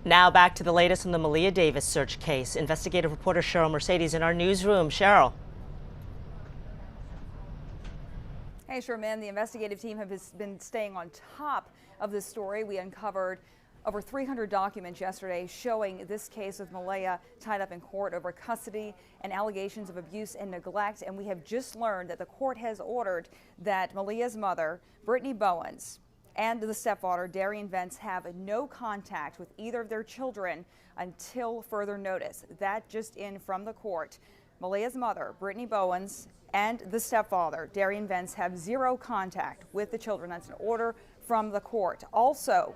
Now back to the latest on the Maleah Davis search case. Investigative reporter Cheryl Mercedes in our newsroom. Cheryl. Hey, Sherman, the investigative team has been staying on top of this story. We uncovered over 300 documents yesterday showing this case with Maleah tied up in court over custody and allegations of abuse and neglect. And we have just learned that the court has ordered that Maleah's mother, Brittany Bowens, and the stepfather, Darian Vance, have no contact with either of their children until further notice. That just in from the court. Maleah's mother, Brittany Bowens, and the stepfather, Darian Vance, have zero contact with the children. That's an order from the court. Also,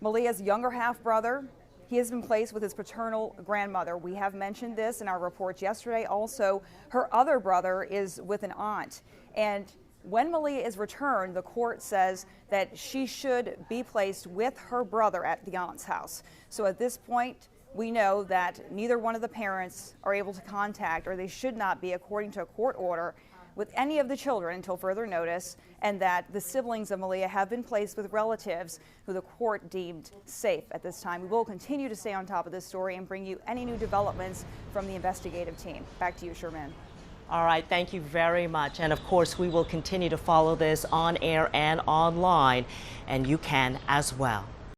Maleah's younger half-brother, he has been placed with his paternal grandmother. We have mentioned this in our reports yesterday. Also, her other brother is with an aunt. And when Maleah is returned, the court says that she should be placed with her brother at the aunt's house. So at this point, we know that neither one of the parents are able to contact, or they should not be, according to a court order, with any of the children until further notice, and that the siblings of Maleah have been placed with relatives who the court deemed safe at this time. We will continue to stay on top of this story and bring you any new developments from the investigative team. Back to you, Sherman. All right, thank you very much. And of course, we will continue to follow this on air and online, and you can as well.